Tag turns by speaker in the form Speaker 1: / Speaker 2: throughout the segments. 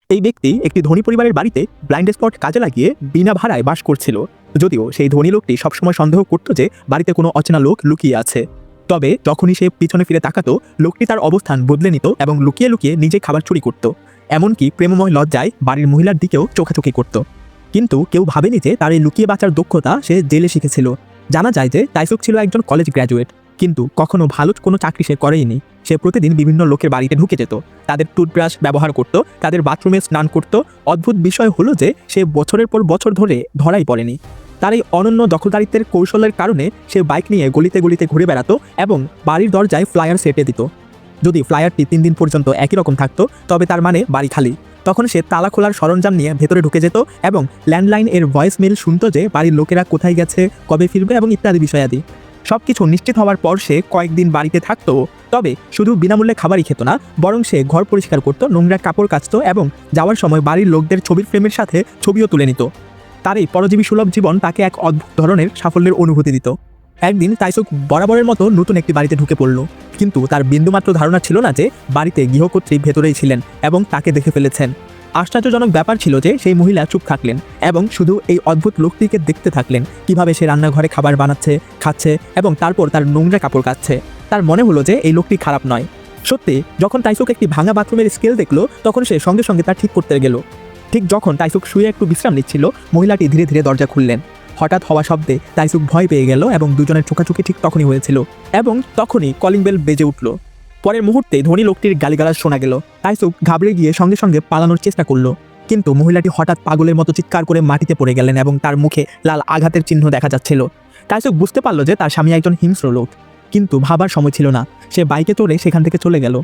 Speaker 1: এই ব্যক্তি একটি ধনী পরিবারের বাড়িতে ব্লাইন্ড স্পট কাজে লাগিয়ে বিনা ভাড়ায় বাস করছিল। যদিও সেই ধনী লোকটি সবসময় সন্দেহ করত যে বাড়িতে কোনো অচেনা লোক লুকিয়ে আছে। তবে যখনই সে পিছনে ফিরে তাকাতো, লোকটি তার অবস্থান বদলে নিত এবং লুকিয়ে লুকিয়ে নিজে খাবার চুরি করত। এমনকি প্রেমময় লজ্জায় বাড়ির মহিলার দিকেও চোখাচোখি করত। কিন্তু কেউ ভাবেনি যে তার এই লুকিয়ে বাঁচার দক্ষতা সে জেলে শিখেছিল। জানা যায় যে তাইসুক ছিল একজন কলেজ গ্র্যাজুয়েট, কিন্তু কখনো ভালো কোনো চাকরি সে করেইনি। সে প্রতিদিন বিভিন্ন লোকের বাড়িতে ঢুকে যেত, তাদের টুথব্রাশ ব্যবহার করত, তাদের বাথরুমে স্নান করত। অদ্ভুত বিষয় হলো যে সে বছরের পর বছর ধরে ধরাই পড়েনি। তার এই অনন্য দখলদারিত্বের কৌশলের কারণে সে বাইক নিয়ে গলিতে গলিতে ঘুরে বেড়াতো এবং বাড়ির দরজায় ফ্লায়ার সেটে দিত। যদি ফ্লায়ারটি 3 দিন পর্যন্ত একই রকম থাকতো, তবে তার মানে বাড়ি খালি। তখন সে তালা খোলার সরঞ্জাম নিয়ে ভেতরে ঢুকে যেত এবং ল্যান্ডলাইন এর ভয়েস মেল শুনত যে বাড়ির লোকেরা কোথায় গেছে, কবে ফিরবে এবং ইত্যাদি বিষয়াদি। সবকিছু নিশ্চিত হওয়ার পর সে কয়েকদিন বাড়িতে থাকতো। তবে শুধু বিনামূল্যে খাবারই খেত না, বরং সে ঘর পরিষ্কার করত, নোংরা কাপড় কাচত এবং যাওয়ার সময় বাড়ির লোকদের ছবির ফ্রেমের সাথে ছবিও তুলে নিত। তার এই পরজীবী সুলভ জীবন তাকে এক অদ্ভুত ধরনের সাফল্যের অনুভূতি দিত। একদিন তাইসুক বরাবরের মতো নতুন একটি বাড়িতে ঢুকে পড়ল, কিন্তু তার বিন্দুমাত্র ধারণা ছিল না যে বাড়িতে গৃহকর্ত্রী ভেতরেই ছিলেন এবং তাকে দেখে ফেলেছেন। আশ্চর্যজনক ব্যাপার ছিল যে সেই মহিলা চুপ থাকলেন এবং শুধু এই অদ্ভুত লোকটিকে দেখতে থাকলেন, কিভাবে সে রান্নাঘরে খাবার বানাচ্ছে, খাচ্ছে এবং তারপর তার নোংরা কাপড় কাচ্ছে। তার মনে হলো যে এই লোকটি খারাপ নয়। সত্যি, যখন তাইসুক একটি ভাঙা বাথরুমের স্কেল দেখলো, তখন সে সঙ্গে সঙ্গে তা ঠিক করতে গেল। ঠিক যখন তাইসুক শুয়ে একটু বিশ্রাম নিচ্ছিল, মহিলাটি ধীরে ধীরে দরজা খুললেন। হঠাৎ হওয়া শব্দে তাইসুক ভয় পেয়ে গেল এবং দুজনের চোখাচোখি ঠিক তখনই হয়েছিল এবং তখনই কলিং বেল বেজে উঠল। পরের মুহূর্তে ধনী লোকটির গালিগালাজ শোনা গেল। তাইসুক ঘাবড়ে গিয়ে সঙ্গে সঙ্গে পালানোর চেষ্টা করলো, কিন্তু মহিলাটি হঠাৎ পাগলের মতো চিৎকার করে মাটিতে পড়ে গেলেন এবং তার মুখে লাল আঘাতের চিহ্ন দেখা যাচ্ছিল। তাইসুক বুঝতে পারল যে তার স্বামী একজন হিংস্র লোক, কিন্তু ভাবার সময় ছিল না। সে বাইকে চড়ে সেখান থেকে চলে গেল,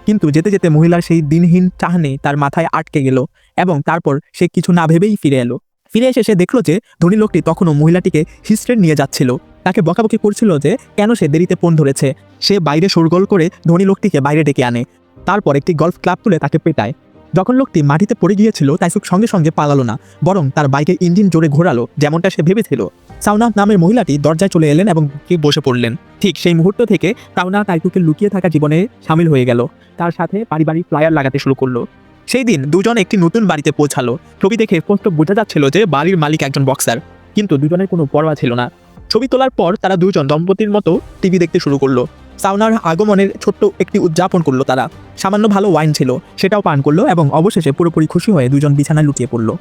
Speaker 1: কিন্তু যেতে যেতে মহিলার সেই দিনহীন চাহনি তার মাথায় আটকে গেল এবং তারপর সে কিছু না ভেবেই ফিরে এলো। ফিরে এসে সে দেখলো যে ধনী লোকটি তখনও মহিলাটিকে হিস্ট্রেট নিয়ে যাচ্ছিল। তাকে বকাবকি করছিল যে কেন সে দেরিতে ফোন ধরেছে। সে বাইরে শোরগোল করে ধনী লোকটিকে বাইরে ডেকে আনে, তারপর একটি গল্ফ ক্লাব তুলে তাকে পেটায়। যখন লোকটি মাটিতে পড়ে গিয়েছিল, তাইসুক সঙ্গে সঙ্গে পালালো না, বরং তার বাইকের ইঞ্জিন জোরে ঘোরালো, যেমনটা সে ভেবেছিল। সাউনা নামের মহিলাটি দরজায় চলে এলেন এবং বসে পড়লেন। ঠিক সেই মুহূর্ত থেকে সাউনা তাইসুকের লুকিয়ে থাকা জীবনে সামিল হয়ে গেল। তার সাথে পারিবারিক ফ্লায়ার লাগাতে শুরু করলো। সেই দিন দুজন একটি নতুন বাড়িতে পৌঁছালো। ছবি দেখে স্পষ্ট বোঝা যাচ্ছিল যে বাড়ির মালিক একজন বক্সার, কিন্তু দুজনের কোনো পরোয়া ছিল না। ছবি তোলার পর তারা দুজন দম্পতির মতো টিভি দেখতে শুরু করলো। সাউনার আগমনের ছোট্ট একটি উদযাপন করলো তারা। সামান্য ভালো ওয়াইন ছিল, সেটাও পান করলো এবং অবশেষে পুরোপুরি খুশি হয়ে দুজন বিছানায় লুটিয়ে পড়লো।